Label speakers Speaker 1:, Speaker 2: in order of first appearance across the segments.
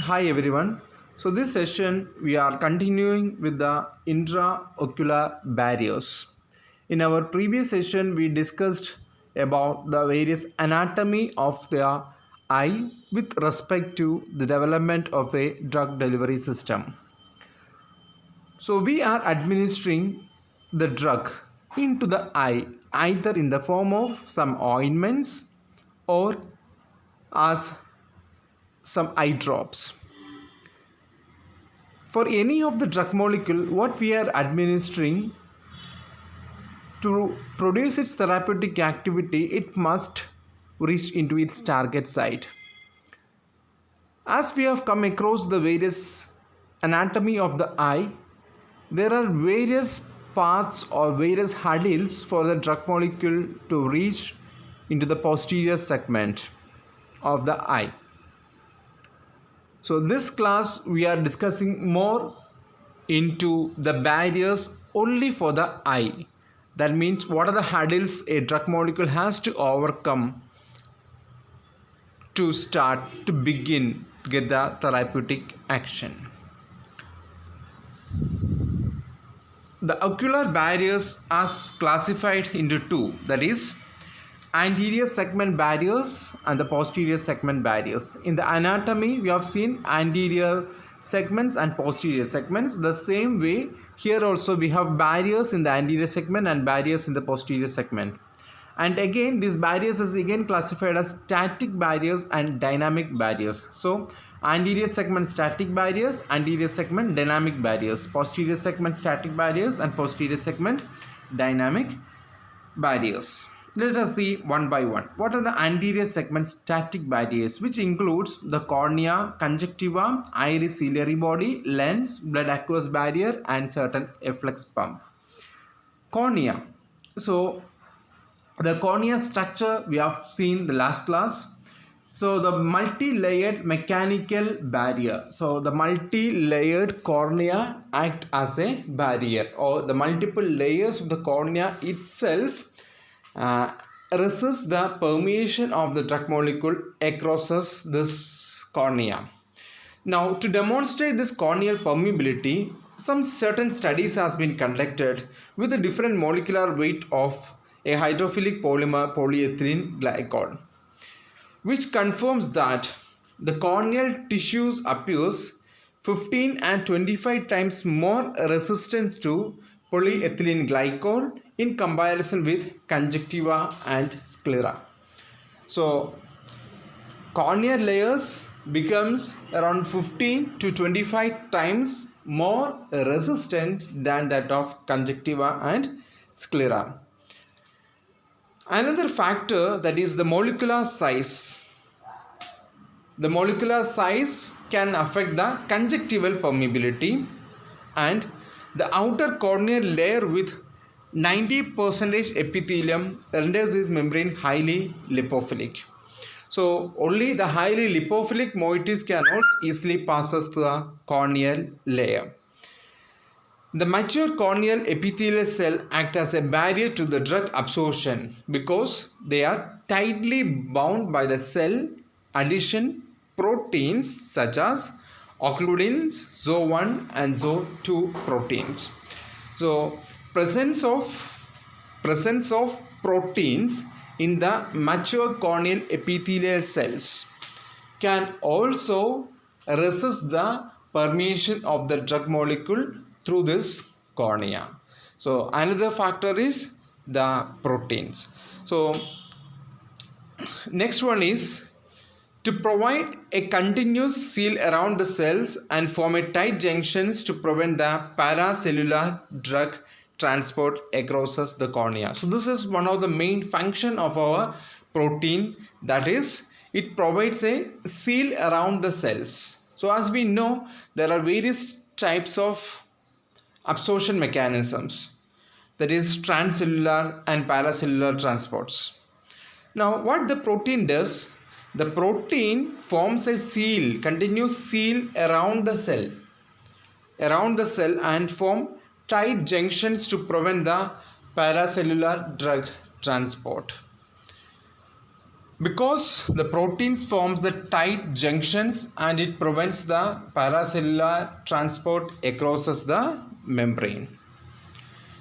Speaker 1: Hi everyone. So this session we are continuing with the intraocular barriers. In our previous session we discussed about the various anatomy of the eye with respect to the development of a drug delivery system. So we are administering the drug into the eye either in the form of some ointments or as some eye drops. For any of the drug molecule, what we are administering to produce its therapeutic activity, it must reach into its target site. As we have come across the various anatomy of the eye, there are various paths or various hurdles for the drug molecule to reach into the posterior segment of the eye. So this class we are discussing more into the barriers only for the eye. That means what are the hurdles a drug molecule has to overcome to start to begin to get the therapeutic action. The ocular barriers are classified into two, that is anterior segment barriers and the posterior segment barriers. In the anatomy we have seen anterior segments and posterior segments. The same way here also we have barriers in the anterior segment and barriers in the posterior segment. And again these barriers is again classified as static barriers and dynamic barriers. So anterior segment static barriers, anterior segment dynamic barriers, posterior segment static barriers and posterior segment dynamic barriers. Let us see one by one. What are the anterior segment static barriers, which includes the cornea, conjunctiva, iris ciliary body, lens, blood aqueous barrier and certain efflux pump. Cornea. So the cornea structure we have seen the last class. So the multi-layered mechanical barrier. So the multi-layered cornea act as a barrier, or the multiple layers of the cornea itself resist the permeation of the drug molecule across this cornea. Now, to demonstrate this corneal permeability, some certain studies has been conducted with a different molecular weight of a hydrophilic polymer polyethylene glycol, which confirms that the corneal tissues appears 15 and 25 times more resistant to polyethylene glycol in comparison with conjunctiva and sclera. So corneal layers becomes around 15 to 25 times more resistant than that of conjunctiva and sclera. Another factor, that is the molecular size. The molecular size can affect the conjunctival permeability, and the outer corneal layer with 90% epithelium renders this membrane highly lipophilic. So only the highly lipophilic moieties can easily passes through the corneal layer. The mature corneal epithelial cell act as a barrier to the drug absorption because they are tightly bound by the cell adhesion proteins such as occludins, ZO1 and ZO2 proteins. So presence of proteins in the mature corneal epithelial cells can also resist the permeation of the drug molecule through this cornea. So another factor is the proteins. So next one is to provide a continuous seal around the cells and form a tight junctions to prevent the paracellular drug transport across the cornea. So this is one of the main function of our protein, that is it provides a seal around the cells. So as we know, there are various types of absorption mechanisms, that is transcellular and paracellular transports. Now what the protein does, the protein forms a seal, continuous seal around the cell and form tight junctions to prevent the paracellular drug transport. Because the proteins forms the tight junctions and it prevents the paracellular transport across the membrane.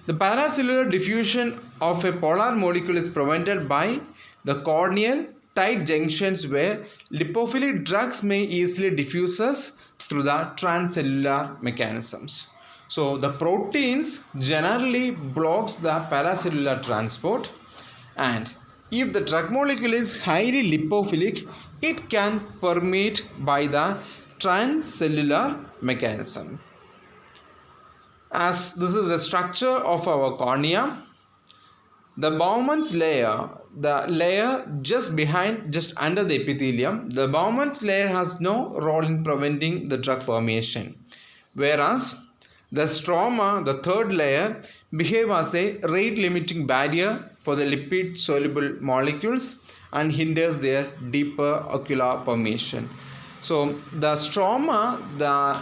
Speaker 1: The paracellular diffusion of a polar molecule is prevented by the corneal tight junctions where lipophilic drugs may easily diffuse through the transcellular mechanisms. So the proteins generally blocks the paracellular transport, and if the drug molecule is highly lipophilic, it can permeate by the transcellular mechanism. As this is the structure of our cornea, the Bowman's layer, the layer just under the epithelium, the Bowman's layer has no role in preventing the drug permeation, whereas the stroma, the third layer, behave as a rate limiting barrier for the lipid soluble molecules and hinders their deeper ocular permeation. So the stroma, the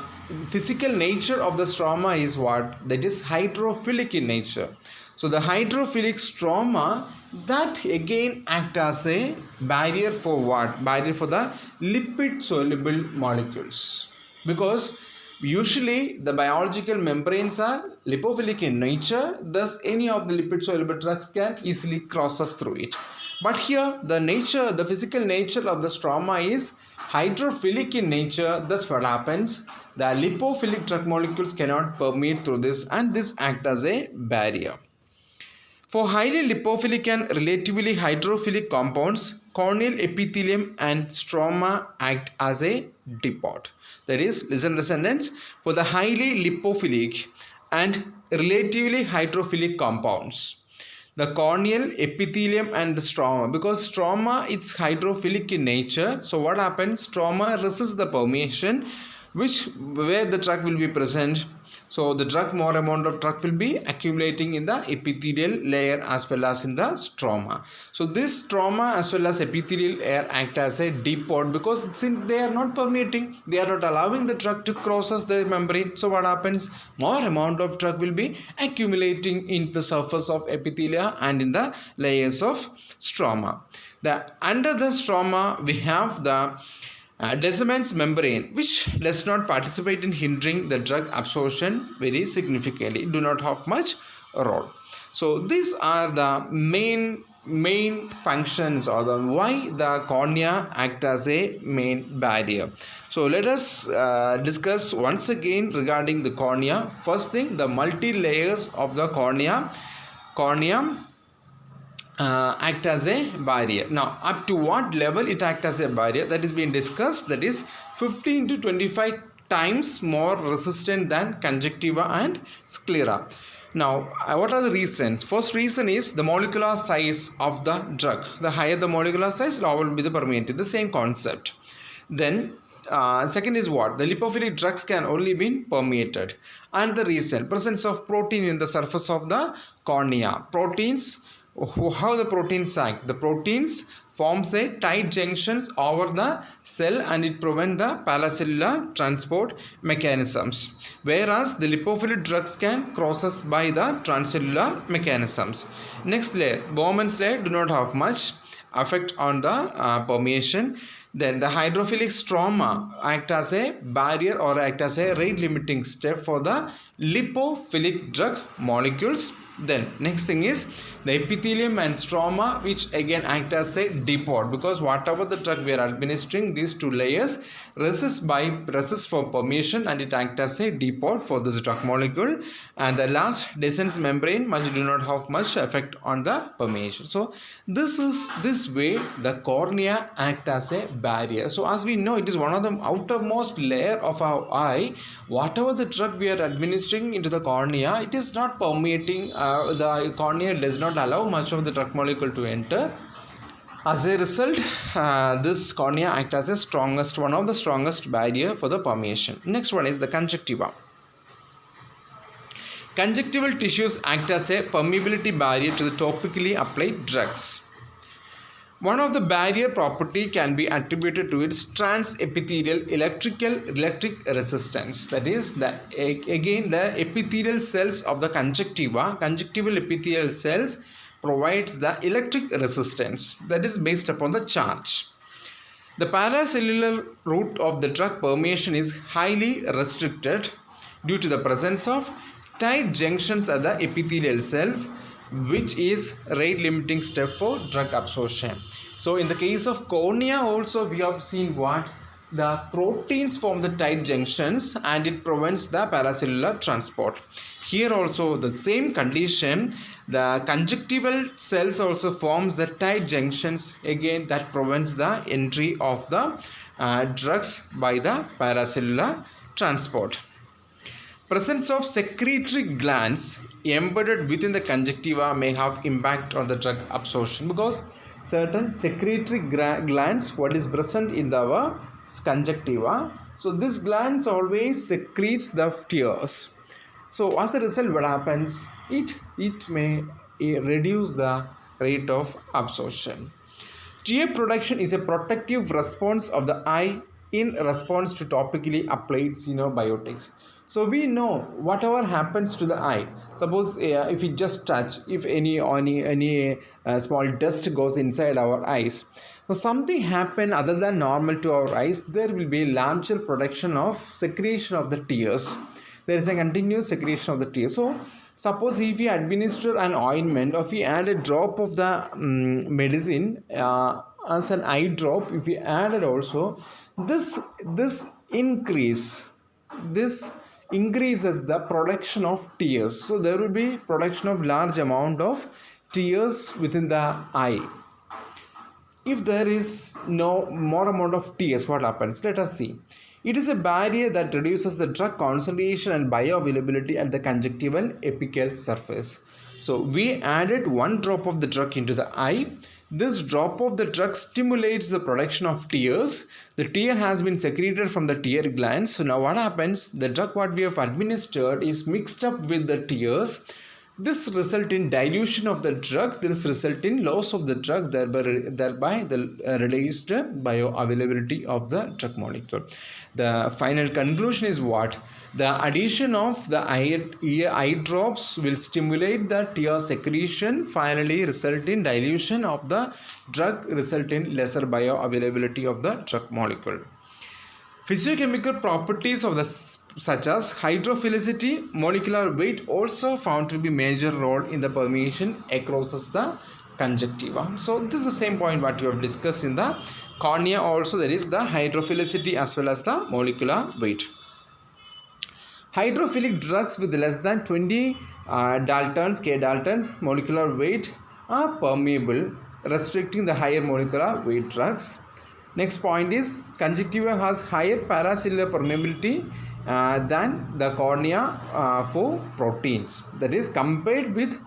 Speaker 1: physical nature of the stroma is what? That is hydrophilic in nature. So the hydrophilic stroma, that again act as a barrier for what? Barrier for the lipid soluble molecules. Because usually the biological membranes are lipophilic in nature, thus any of the lipid soluble drugs can easily cross us through it. But here the physical nature of the stroma is hydrophilic in nature, thus what happens? The lipophilic drug molecules cannot permeate through this, and this act as a barrier. For highly lipophilic and relatively hydrophilic compounds, corneal epithelium and stroma act as a depot. That is, listen students, for the highly lipophilic and relatively hydrophilic compounds, the corneal epithelium and the stroma, because stroma is hydrophilic in nature, so what happens? Stroma resists the permeation where the drug will be present. So the more amount of drug will be accumulating in the epithelial layer as well as in the stroma. So this stroma as well as epithelial layer act as a depot, because since they are not permeating, they are not allowing the drug to cross the membrane. So what happens? More amount of drug will be accumulating in the surface of epithelia and in the layers of stroma. Under the stroma we have the Descemet's membrane, which does not participate in hindering the drug absorption very significantly, do not have much role. So these are the main functions, or the why the cornea act as a main barrier. So let us discuss once again regarding the cornea. First thing, the multi layers of the cornea act as a barrier. Now up to what level it acts as a barrier, that is being discussed. That is 15 to 25 times more resistant than conjunctiva and sclera. Now what are the reasons? First reason is the molecular size of the drug. The higher the molecular size, lower will be the permeability. The same concept. Then second is what? The lipophilic drugs can only be permeated. And the reason, presence of protein in the surface of the cornea. Proteins, how the proteins act? The proteins forms a tight junctions over the cell and it prevents the paracellular transport mechanisms, whereas the lipophilic drugs can cross us by the transcellular mechanisms. Next layer, Bowman's layer, do not have much effect on the permeation. Then the hydrophilic stroma act as a barrier or act as a rate limiting step for the lipophilic drug molecules. Then next thing is the epithelium and stroma, which again act as a depot, because whatever the drug we are administering, these two layers resist for permeation and it acts as a depot for this drug molecule. And the last, Descemet's membrane, do not have much effect on the permeation. So this way the cornea act as a barrier. So as we know, it is one of the outermost layer of our eye. Whatever the drug we are administering into the cornea, it is not permeating. The cornea does not allow much of the drug molecule to enter. As a result, this cornea acts as one of the strongest barrier for the permeation. Next one is the conjunctiva. Conjunctival tissues act as a permeability barrier to the topically applied drugs. One of the barrier property can be attributed to its transepithelial electric resistance. That is, the epithelial cells of the conjunctival epithelial cells provides the electric resistance that is based upon the charge. The paracellular route of the drug permeation is highly restricted due to the presence of tight junctions at the epithelial cells, which is rate limiting step for drug absorption. So in the case of cornea also we have seen what the proteins form the tight junctions and it prevents the paracellular transport. Here also the same condition, the conjunctival cells also forms the tight junctions, again that prevents the entry of the drugs by the paracellular transport. Presence of secretory glands embedded within the conjunctiva may have impact on the drug absorption, because certain secretory glands what is present in our conjunctiva, so this glands always secretes the tears. So as a result what happens, it may reduce the rate of absorption. Tear production is a protective response of the eye in response to topically applied xenobiotics. So we know whatever happens to the eye. Suppose if we just touch, if any small dust goes inside our eyes, so something happen other than normal to our eyes, there will be larger production of secretion of the tears. There is a continuous secretion of the tears. So suppose if we administer an ointment, or if we add a drop of the medicine as an eye drop, if we added also, this increases the production of tears. So there will be production of large amount of tears within the eye. If there is no more amount of tears, what happens? Let us see. It is a barrier that reduces the drug concentration and bioavailability at the conjunctival apical surface. So we added one drop of the drug into the eye. This drop of the drug stimulates the production of tears. The tear has been secreted from the tear glands. So now what happens? The drug what we have administered is mixed up with the tears. This result in dilution of the drug. This result in loss of the drug, thereby the reduced bioavailability of the drug molecule. The final conclusion is what? The addition of the eye drops will stimulate the tear secretion, finally result in dilution of the drug, result in lesser bioavailability of the drug molecule. Physiochemical properties of the such as hydrophilicity, molecular weight also found to be major role in the permeation across the conjunctiva. So this is the same point what we have discussed in the cornea also, that is the hydrophilicity as well as the molecular weight. Hydrophilic drugs with less than 20 Daltons molecular weight are permeable, restricting the higher molecular weight drugs. Next point is conjunctiva has higher paracellular permeability than the cornea for proteins. That is compared with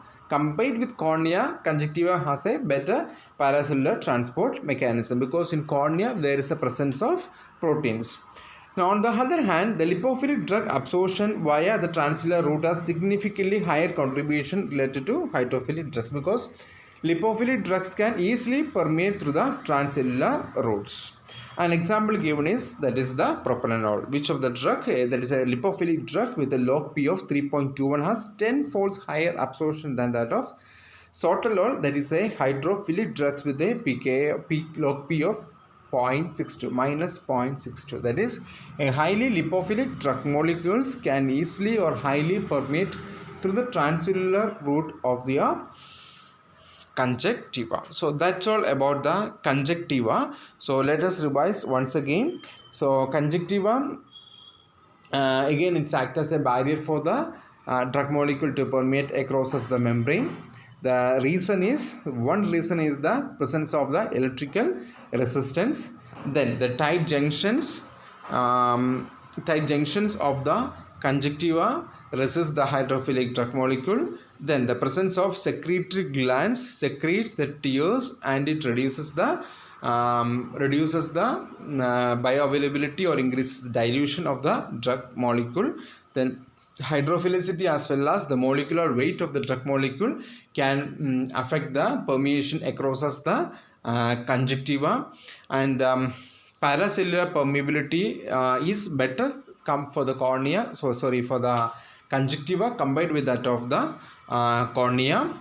Speaker 1: cornea, conjunctiva has a better paracellular transport mechanism, because in cornea there is a presence of proteins. Now on the other hand, the lipophilic drug absorption via the transcellular route has significantly higher contribution related to hydrophilic drugs, because lipophilic drugs can easily permeate through the transcellular routes. An example given is, that is the propranolol, which of the drug, that is a lipophilic drug with a log P of 3.21 has 10 folds higher absorption than that of sotalol, that is a hydrophilic drugs with a log P of 0.62 minus 0.62. That is, a highly lipophilic drug molecules can easily or highly permeate through the transcellular route of the conjunctiva. So that's all about the conjunctiva. So let us revise once again. So conjunctiva, again it acts as a barrier for the drug molecule to permeate across the membrane. The reason is, one reason is the presence of the electrical resistance. Then the tight junctions of the conjunctiva resist the hydrophilic drug molecule. Then the presence of secretory glands secretes the tears and it reduces the bioavailability or increases the dilution of the drug molecule. Then hydrophilicity as well as the molecular weight of the drug molecule can affect the permeation across the conjunctiva, and paracellular permeability is better for the cornea, for the conjunctiva compared with that of the cornea.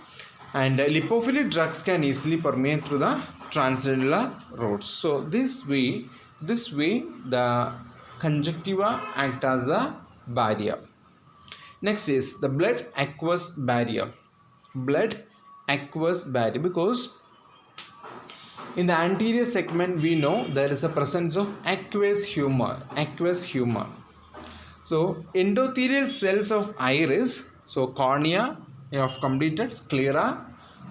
Speaker 1: and lipophilic drugs can easily permeate through the transcellular routes. So this way the conjunctiva act as a barrier. Next is the blood aqueous barrier. Blood aqueous barrier, because in the anterior segment we know there is a presence of aqueous humor. So endothelial cells of iris, so cornea, you have completed sclera,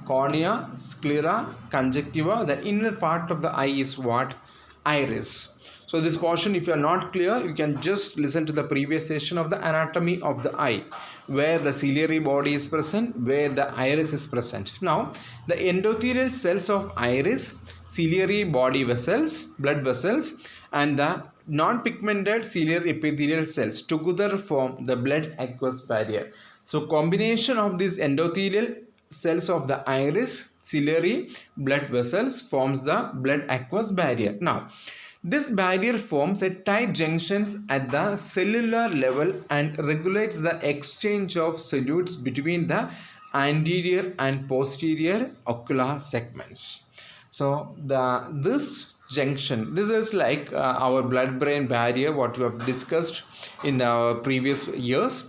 Speaker 1: cornea, sclera, conjunctiva. The inner part of the eye is what? Iris. So this portion, if you are not clear, you can just listen to the previous session of the anatomy of the eye, where the ciliary body is present, where the iris is present. Now, the endothelial cells of iris, ciliary body vessels, blood vessels, and the non-pigmented ciliary epithelial cells together form the blood aqueous barrier. So combination of these endothelial cells of the iris, ciliary, blood vessels forms the blood aqueous barrier. Now, this barrier forms a tight junctions at the cellular level and regulates the exchange of solutes between the anterior and posterior ocular segments. So this junction, this is like our blood-brain barrier, what we have discussed in our previous years.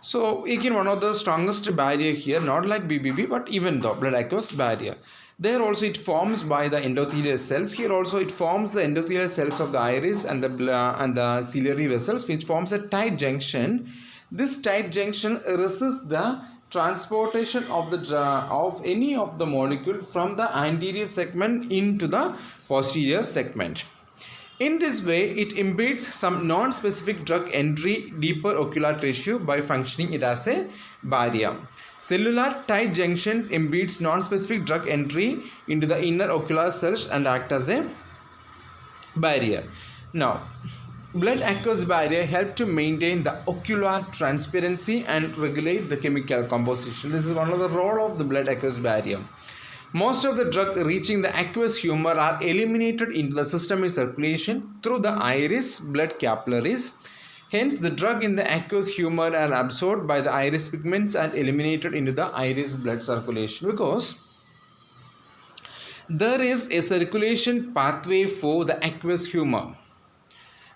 Speaker 1: So again, one of the strongest barrier here, not like BBB, but even the blood aqueous barrier. There also it forms by the endothelial cells. Here also it forms the endothelial cells of the iris and the ciliary vessels, which forms a tight junction. This tight junction resists the transportation of any of the molecule from the anterior segment into the posterior segment. In this way, it impedes some non-specific drug entry deeper ocular tissue by functioning it as a barrier. Cellular tight junctions impedes non-specific drug entry into the inner ocular cells and act as a barrier. Now, blood aqueous barrier help to maintain the ocular transparency and regulate the chemical composition. This is one of the role of the blood aqueous barrier. Most of the drug reaching the aqueous humor are eliminated into the systemic circulation through the iris blood capillaries. Hence, the drug in the aqueous humor are absorbed by the iris pigments and eliminated into the iris blood circulation, because there is a circulation pathway for the aqueous humor.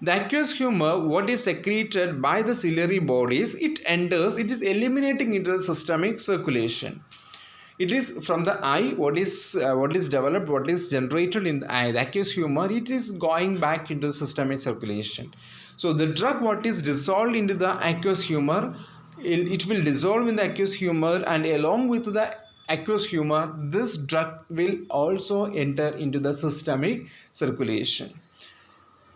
Speaker 1: The aqueous humor, what is secreted by the ciliary bodies, it is eliminating into the systemic circulation. It is from the eye, what is developed, what is generated in the eye, the aqueous humor, it is going back into the systemic circulation. So the drug what is dissolved into the aqueous humor, it will dissolve in the aqueous humor, and along with the aqueous humor, this drug will also enter into the systemic circulation.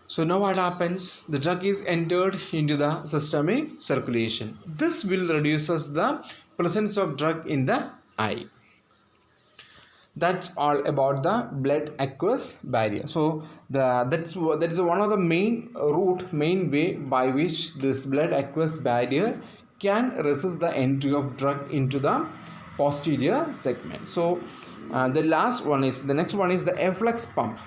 Speaker 1: So now what happens? The drug is entered into the systemic circulation. This will reduces the presence of drug in the eye. That's all about the blood aqueous barrier. So that is one of the main way by which this blood aqueous barrier can resist the entry of drug into the posterior segment. So the next one is the efflux pump.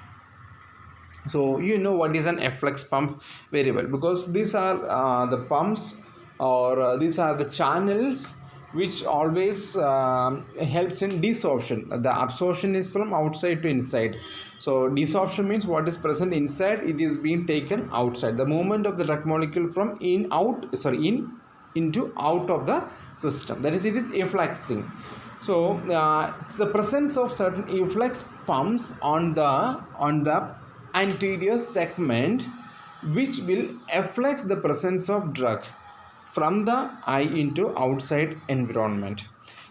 Speaker 1: So you know what is an efflux pump very well, because these are the pumps, or these are the channels which always helps in desorption. The absorption is from outside to inside. So desorption means what is present inside, it is being taken outside. The movement of the drug molecule from in into out of the system, that is, it is effluxing. So the presence of certain efflux pumps on the anterior segment, which will efflux the presence of drug from the eye into outside environment.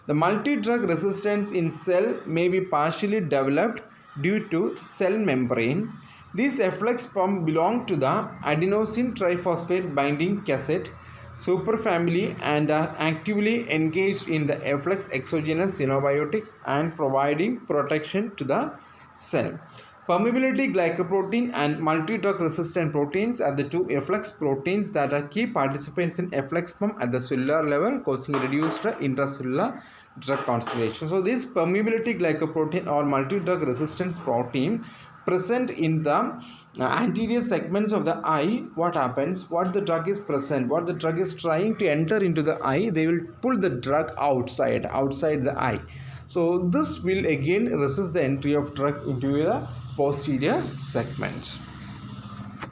Speaker 1: The multi-drug resistance in cell may be partially developed due to cell membrane. These efflux pumps belong to the adenosine triphosphate binding cassette superfamily and are actively engaged in the efflux exogenous xenobiotics and providing protection to the cell. Permeability glycoprotein and multi-drug resistant proteins are the two efflux proteins that are key participants in efflux pump at the cellular level, causing reduced intracellular drug concentration. So this permeability glycoprotein or multi-drug resistance protein present in the anterior segments of the eye, what happens? What the drug is present, what the drug is trying to enter into the eye, they will pull the drug outside the eye. So this will again resist the entry of drug into the posterior segment.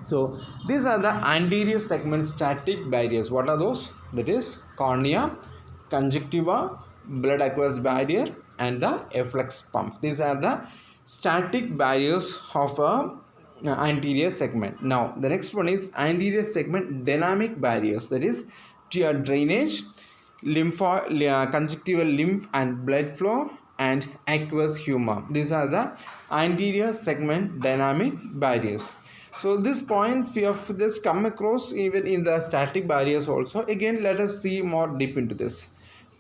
Speaker 1: So these are the anterior segment static barriers. What are those? That is cornea, conjunctiva, blood aqueous barrier, and the efflux pump. These are the static barriers of a anterior segment. Now the next one is anterior segment dynamic barriers. That is tear drainage, conjunctival lymph and blood flow, and aqueous humor. These are the anterior segment dynamic barriers. So these points we have just come across even in the static barriers also. Again, let us see more deep into this.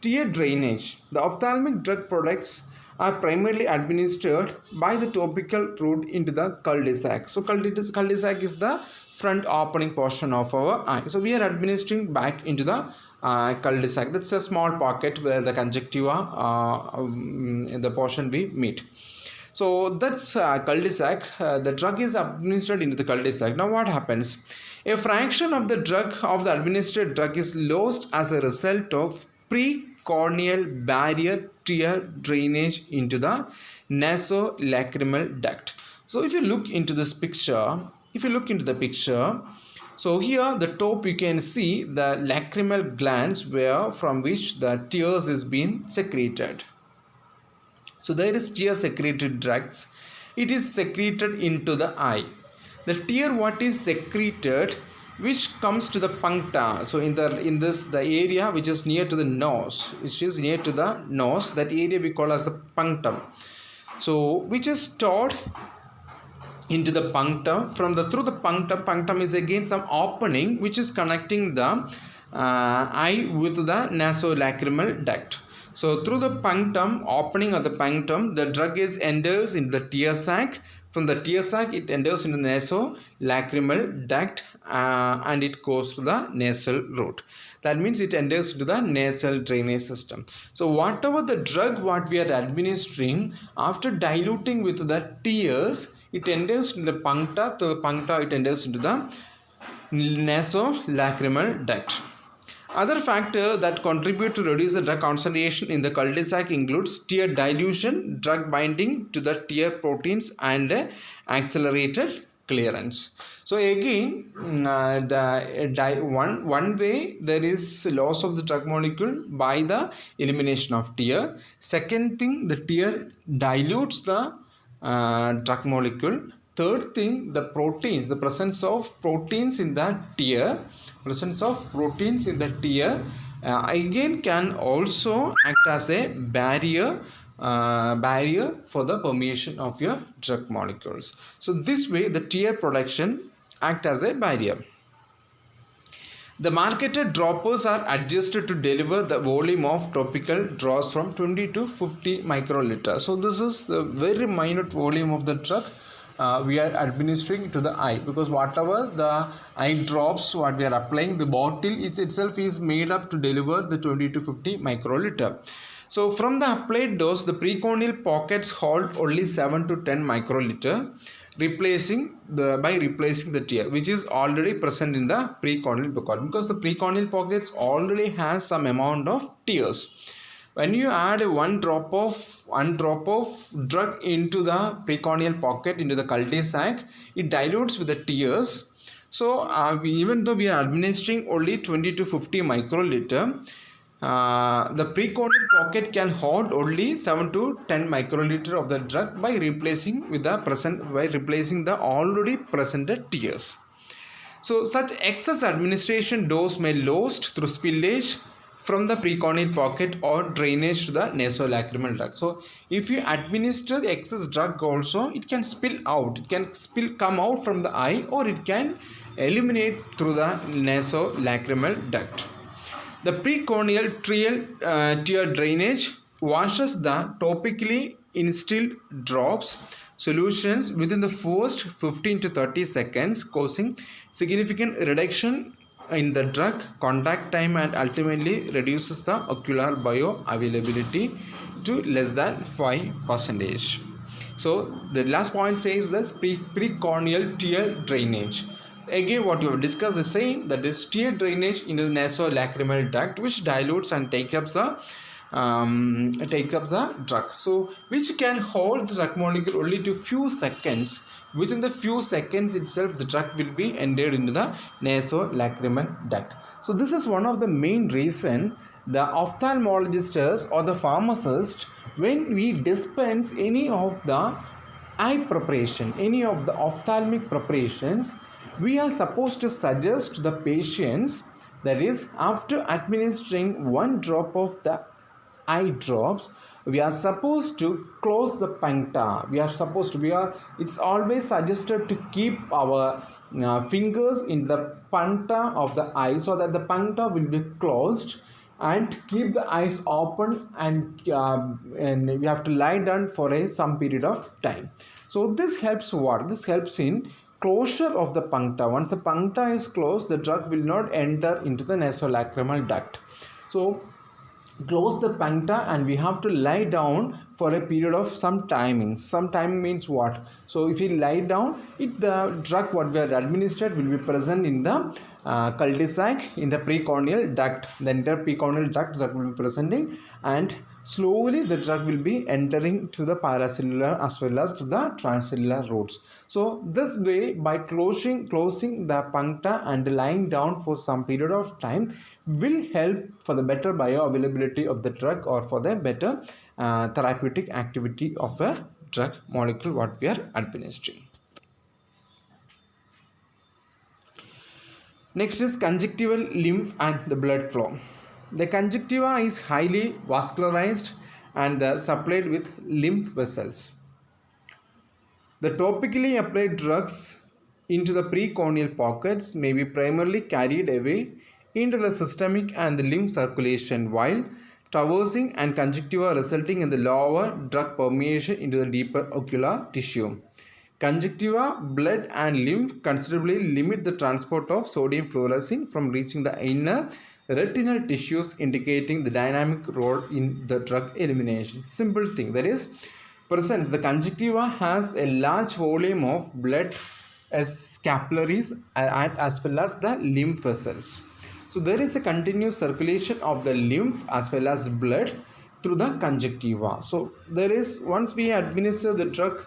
Speaker 1: Tear drainage. The ophthalmic drug products are primarily administered by the topical route into the cul-de-sac. So cul-de-sac is the front opening portion of our eye. So we are administering back into the cul-de-sac. That's a small pocket where the conjunctiva, the portion we meet. So that's cul-de-sac. The drug is administered into the cul-de-sac. Now what happens? A fraction of the drug of the administered drug is lost as a result of precorneal barrier tear drainage into the nasolacrimal duct. So if you look into this picture, so here the top you can see the lacrimal glands where from which the tears is being secreted. So there is tear secreted drugs. It is secreted into the eye. The tear what is secreted which comes to the puncta. So in the area which is near to the nose, that area we call as the punctum. So which is stored into the punctum. Through the punctum is again some opening which is connecting the eye with the nasolacrimal duct. So through the punctum, opening of the punctum, the drug enters into the tear sac. From the tear sac, it enters into the nasolacrimal duct and it goes to the nasal route. That means it enters into the nasal drainage system. So whatever the drug what we are administering, after diluting with the tears, it enters into the puncta. To the puncta, it enters into the nasolacrimal duct. Other factors that contribute to reduce the drug concentration in the cul-de-sac includes tear dilution, drug binding to the tear proteins, and accelerated clearance. So again, one way there is loss of the drug molecule by the elimination of tear. Second thing, the tear dilutes the drug molecule. Third thing, the presence of proteins in the tear, again can also act as a barrier for the permeation of your drug molecules. So this way the tear production act as a barrier. The marketed droppers are adjusted to deliver the volume of topical drops from 20 to 50 microliter. So this is the very minute volume of the drug we are administering to the eye, because whatever the eye drops what we are applying, the bottle itself is made up to deliver the 20 to 50 microliter. So from the applied dose, the precorneal pockets hold only 7 to 10 microliter, replacing the tear which is already present in the precorneal pocket, because the precorneal pockets already has some amount of tears. When you add one drop of drug into the precorneal pocket, into the cul-de-sac, it dilutes with the tears. So even though we are administering only 20 to 50 microliter, the precorneal pocket can hold only 7 to 10 microliter of the drug by replacing the already presented tears. So such excess administration dose may lost through spillage from the precorneal pocket or drainage to the nasolacrimal duct. So if you administer excess drug also, it can spill out. It can come out from the eye, or it can eliminate through the nasolacrimal duct. The precorneal tear drainage washes the topically instilled drops solutions within the first 15 to 30 seconds, causing significant reduction in the drug contact time and ultimately reduces the ocular bioavailability to less than 5%. So the last point says this precorneal tear drainage. Again, what we have discussed is tear drainage into the nasolacrimal duct, which dilutes and takes up the takes up the drug. So which can hold the drug molecule only to few seconds. Within the few seconds itself, the drug will be entered into the nasolacrimal duct. So this is one of the main reason the ophthalmologist or the pharmacist, when we dispense any of the eye preparation, any of the ophthalmic preparations, we are supposed to suggest the patients, that is, after administering one drop of the eye drops, we are supposed to close the puncta. It's always suggested to keep our fingers in the puncta of the eye, so that the puncta will be closed, and keep the eyes open, and we have to lie down for some period of time. So this helps what? This helps in closure of the puncta. Once the puncta is closed, the drug will not enter into the nasolacrimal duct. So close the puncta, and we have to lie down for a period of some timing. Some timing means what? So if we lie down, the drug what we are administered will be present in the cul-de-sac, in the precorneal duct. The entire precorneal duct will be presenting, and slowly the drug will be entering to the paracellular as well as to the transcellular routes. So this way, by closing the puncta and lying down for some period of time, will help for the better bioavailability of the drug, or for the better therapeutic activity of a drug molecule what we are administering. Next is conjunctival lymph and the blood flow. The conjunctiva is highly vascularized and supplied with lymph vessels. The topically applied drugs into the precorneal pockets may be primarily carried away into the systemic and the lymph circulation, while traversing and conjunctiva resulting in the lower drug permeation into the deeper ocular tissue. Conjunctiva, blood and lymph considerably limit the transport of sodium fluorescein from reaching the inner retinal tissues, indicating the dynamic role in the drug elimination. Simple thing, that is, presence, the conjunctiva has a large volume of blood as capillaries as well as the lymph vessels. So there is a continuous circulation of the lymph as well as blood through the conjunctiva. So there is, once we administer the drug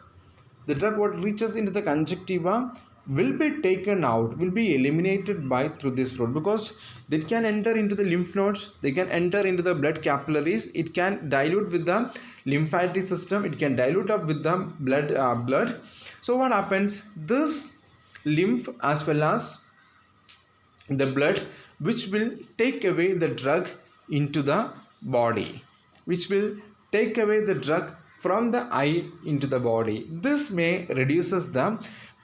Speaker 1: what reaches into the conjunctiva will be taken out, will be eliminated by through this route, because they can enter into the lymph nodes, they can enter into the blood capillaries, it can dilute with the lymphatic system, it can dilute up with the blood. So what happens? This lymph as well as the blood, which will take away the drug into the body, which will take away the drug from the eye into the body. This may reduces the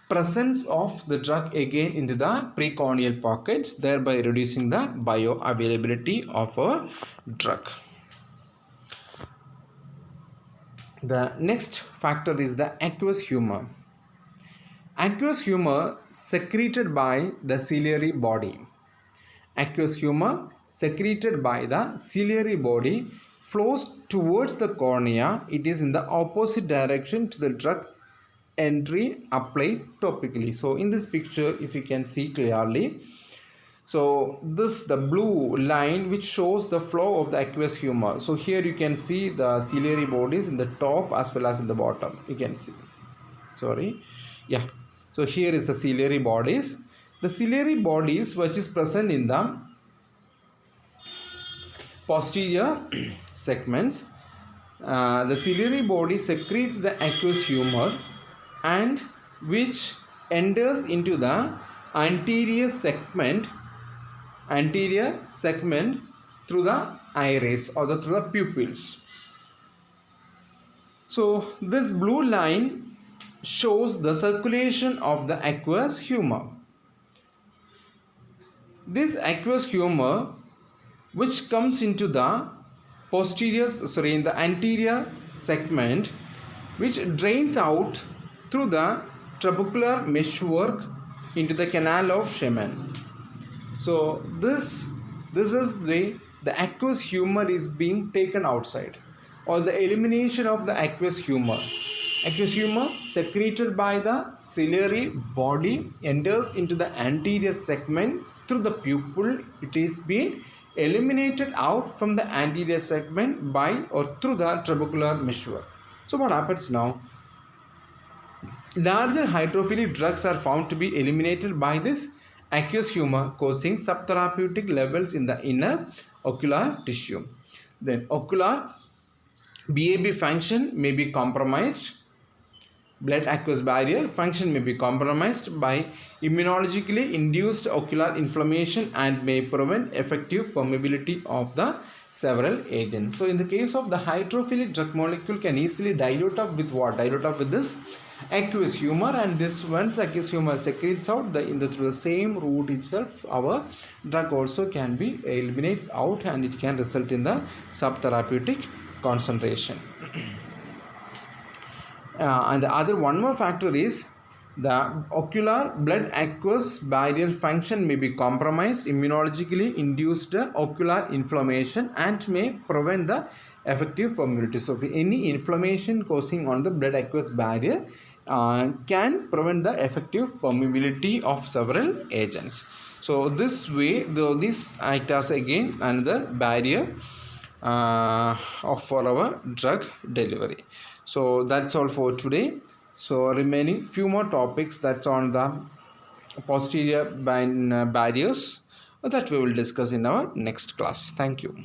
Speaker 1: presence of the drug again into the precorneal pockets, thereby reducing the bioavailability of a drug. The next factor is the aqueous humor. Aqueous humor secreted by the ciliary body. Aqueous humor secreted by the ciliary body flows towards the cornea. It is in the opposite direction to the drug entry applied topically. So in this picture, if you can see clearly, so this the blue line which shows the flow of the aqueous humor. So here you can see the ciliary bodies in the top as well as in the bottom. You can see, so here is the ciliary bodies. The ciliary bodies which is present in the posterior segments. The ciliary body secretes the aqueous humor, and which enters into the anterior segment through the iris or through the pupils. So this blue line shows the circulation of the aqueous humor. This aqueous humor which comes into the in the anterior segment, which drains out through the trabecular meshwork into the canal of Schumann. So this is the aqueous humor is being taken outside, or the elimination of the aqueous humor. Aqueous humor secreted by the ciliary body enters into the anterior segment through the pupil. It is being eliminated out from the anterior segment by or through the trabecular meshwork. So what happens now? Larger hydrophilic drugs are found to be eliminated by this aqueous humor, causing subtherapeutic levels in the inner ocular tissue. Then ocular BAB function may be compromised. Blood aqueous barrier function may be compromised by immunologically induced ocular inflammation and may prevent effective permeability of the several agents. So in the case of the hydrophilic drug molecule can easily dilute up with what? Dilute up with this aqueous humor, and this once aqueous humor secretes out through the same route itself, our drug also can be eliminates out and it can result in the subtherapeutic concentration. And the other one more factor is the ocular blood aqueous barrier function may be compromised, immunologically induced ocular inflammation and may prevent the effective permeability. So any inflammation causing on the blood aqueous barrier can prevent the effective permeability of several agents. So this way, this acts as again another barrier for our drug delivery. So that's all for today. So remaining few more topics, that's on the posterior barriers, that we will discuss in our next class. Thank you.